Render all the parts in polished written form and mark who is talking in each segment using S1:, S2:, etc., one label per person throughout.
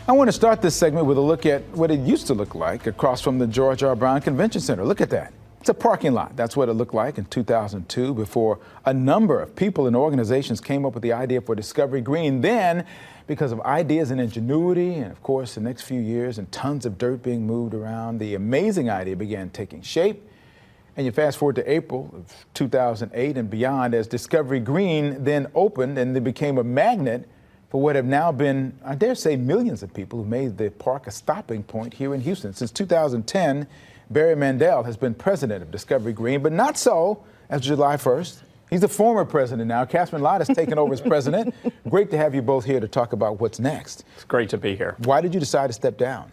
S1: I want to start this segment with a look at what it used to look like across from the George R. Brown Convention Center. Look at that. It's a parking lot. That's what it looked like in 2002 before a number of people and organizations came up with the idea for Discovery Green. Then, because of ideas and ingenuity, and of course the next few years and tons of dirt being moved around, the amazing idea began taking shape. And you fast forward to April of 2008 and beyond as Discovery Green then opened and it became a magnet for what have now been, I dare say, millions of people who made the park a stopping point here in Houston. Since 2010, Barry Mandel has been president of Discovery Green, but not so as July 1st. He's the former president now. Catherine Lott has taken over as president. Great to have you both here to talk about what's next.
S2: It's great to be here.
S1: Why did you decide to step down?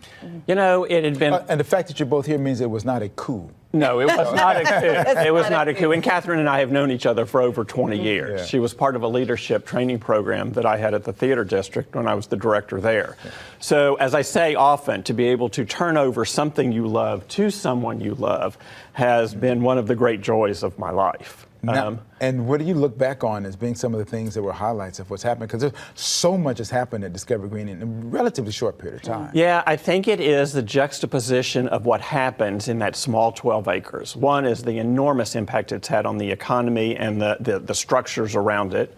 S2: You know, it had been...
S1: and the fact that you're both here means it was not a coup.
S2: No, it was not a coup. It was not a coup. And Catherine and I have known each other for over 20 years.
S1: Yeah.
S2: She was part of a leadership training program that I had at the theater district when I was the director there. Yeah. So, as I say often, to be able to turn over something you love to someone you love has been one of the great joys of my life.
S1: Now, and what do you look back on as being some of the things that were highlights of what's happened? Because there's so much has happened at Discovery Green in a relatively short period of time.
S2: Yeah, I think it is the juxtaposition of what happens in that small 12 acres. One is the enormous impact it's had on the economy and the structures around it.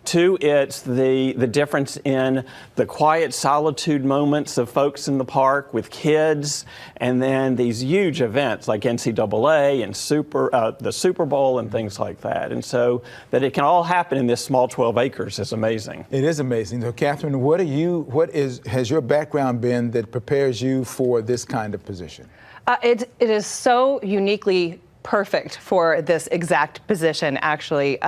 S2: Two, it's the difference in the quiet solitude moments of folks in the park with kids, and then these huge events like NCAA and the Super Bowl and things like that. And so that it can all happen in this small 12 acres is amazing.
S1: It is amazing. So, Catherine, has your background been that prepares you for this kind of position?
S3: It is so uniquely perfect for this exact position, actually.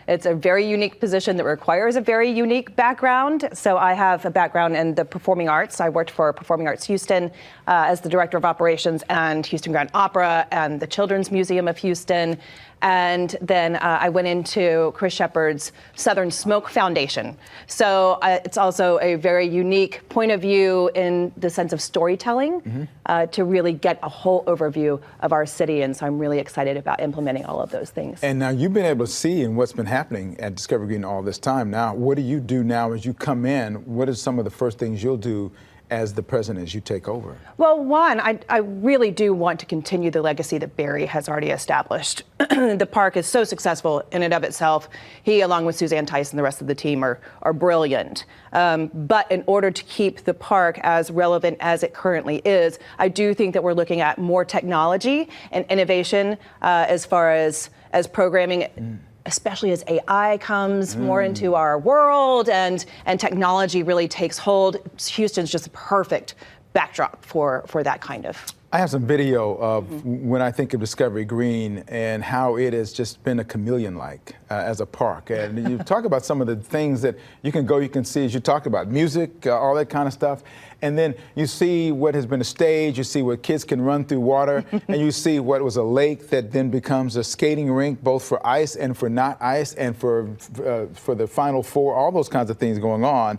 S3: It's a very unique position that requires a very unique background. So I have a background in the performing arts. I worked for Performing Arts Houston as the director of operations and Houston Grand Opera and the Children's Museum of Houston. And then I went into Chris Shepard's Southern Smoke Foundation. So it's also a very unique point of view in the sense of storytelling to really get a whole overview of our city. And so I'm really excited about implementing all of those things.
S1: And now you've been able to see in what's been happening at Discovery Green all this time. Now, what do you do now as you come in? What are some of the first things you'll do as the president as you take over?
S3: Well, one, I really do want to continue the legacy that Barry has already established. The park is so successful in and of itself. He, along with Suzanne Tice and the rest of the team, are brilliant. But in order to keep the park as relevant as it currently is, I do think that we're looking at more technology and innovation as far as programming. Especially as AI comes more into our world and technology really takes hold. Houston's just a perfect backdrop for that kind of.
S1: I have some video of when I think of Discovery Green and how it has just been a chameleon-like as a park. And you talk about some of the things that you can see as you talk about music, all that kind of stuff. And then you see what has been a stage, you see where kids can run through water, and you see what was a lake that then becomes a skating rink, both for ice and for not ice, and for the Final Four, all those kinds of things going on.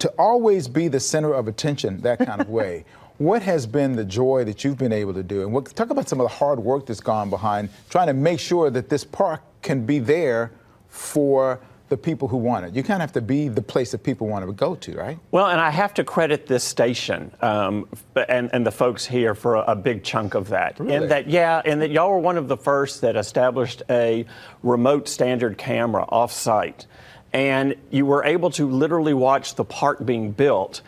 S1: To always be the center of attention that kind of way. What has been the joy that you've been able to do? And talk about some of the hard work that's gone behind trying to make sure that this park can be there for the people who want it. You kind of have to be the place that people want to go to, right?
S2: Well, and I have to credit this station and the folks here for a big chunk of that.
S1: Really?
S2: And that y'all were one of the first that established a remote standard camera off-site. And you were able to literally watch the park being built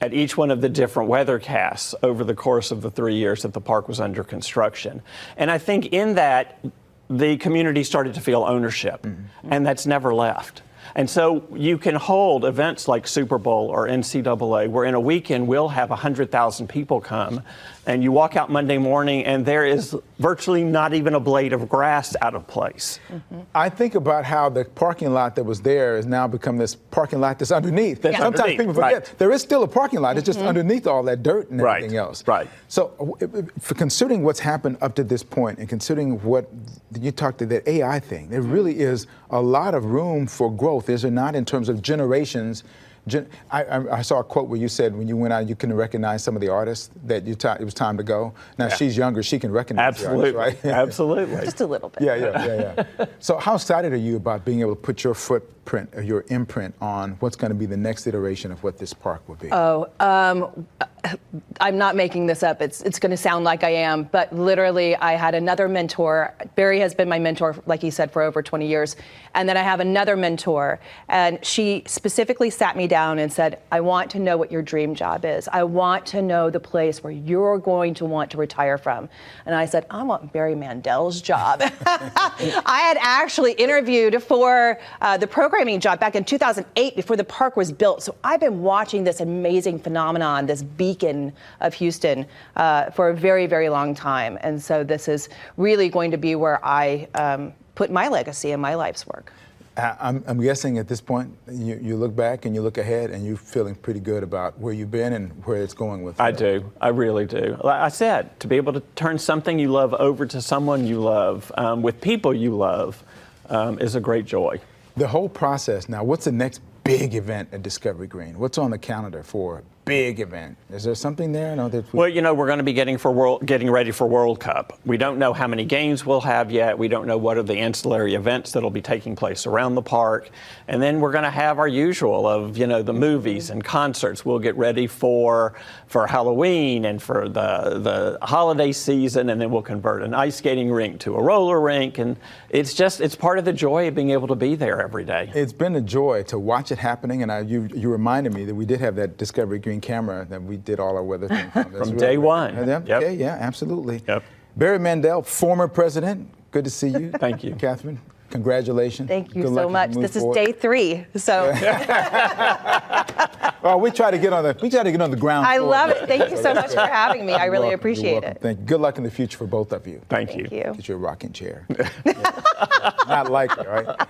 S2: at each one of the different weathercasts over the course of the 3 years that the park was under construction. And I think in that, the community started to feel ownership, and that's never left. And so you can hold events like Super Bowl or NCAA, where in a weekend we'll have 100,000 people come, and you walk out Monday morning and there is virtually not even a blade of grass out of place.
S1: I think about how the parking lot that was there has now become this parking lot that's underneath. Sometimes people forget there is still a parking lot. It's just underneath all that dirt and everything else.
S2: Right.
S1: So for considering what's happened up to this point and considering what you talked to that AI thing, there really is a lot of room for growth, is there not, in terms of generations I saw a quote where you said when you went out, you couldn't recognize some of the artists that it was time to go. Now she's younger; she can recognize the artists, right?
S2: Absolutely.
S3: Just a little bit.
S1: Yeah. So how excited are you about being able to put your footprint or your imprint on what's going to be the next iteration of what this park will be?
S3: I'm not making this up. It's going to sound like I am, but literally I had another mentor. Barry has been my mentor, like he said, for over 20 years. And then I have another mentor, and she specifically sat me down and said, I want to know what your dream job is. I want to know the place where you're going to want to retire from. And I said, I want Barry Mandel's job. I had actually interviewed for the programming job back in 2008 before the park was built. So I've been watching this amazing phenomenon, this beacon of Houston, for a very, very long time. And so this is really going to be where I put my legacy and my life's work.
S1: I'm guessing at this point, you look back and you look ahead and you're feeling pretty good about where you've been and where it's going with.
S2: I do. I really do. Like I said, to be able to turn something you love over to someone you love, with people you love, is a great joy.
S1: The whole process now, what's the next big event at Discovery Green? What's on the calendar for a big event? Is there something there? No,
S2: well, we're going to be getting ready for World Cup. We don't know how many games we'll have yet. We don't know what are the ancillary events that'll be taking place around the park. And then we're going to have our usual of, the movies and concerts. We'll get ready for Halloween and for the holiday season, and then we'll convert an ice skating rink to a roller rink. And it's part of the joy of being able to be there every day.
S1: It's been a joy to watch it happening, and you reminded me that we did have that Discovery Green camera that we did all our weather things on.
S2: From day one.
S1: Yep.
S2: Yep.
S1: Okay, yeah, absolutely.
S2: Yep.
S1: Barry Mandel, former president. Good to see you.
S2: Thank you.
S1: Catherine, congratulations.
S3: Thank you
S1: Good
S3: so
S1: luck
S3: much.
S1: as you move
S3: This
S1: forward.
S3: is day 3, so.
S1: Well, we try to get on the ground
S3: I
S1: floor.
S3: love it. Thank you so much for having me. I really
S1: You're
S3: appreciate
S1: welcome.
S3: it.
S1: Thank you. Good luck in the future for both of you.
S2: Thank you.
S3: Thank you.
S1: Get you a rocking chair. Not like it, right?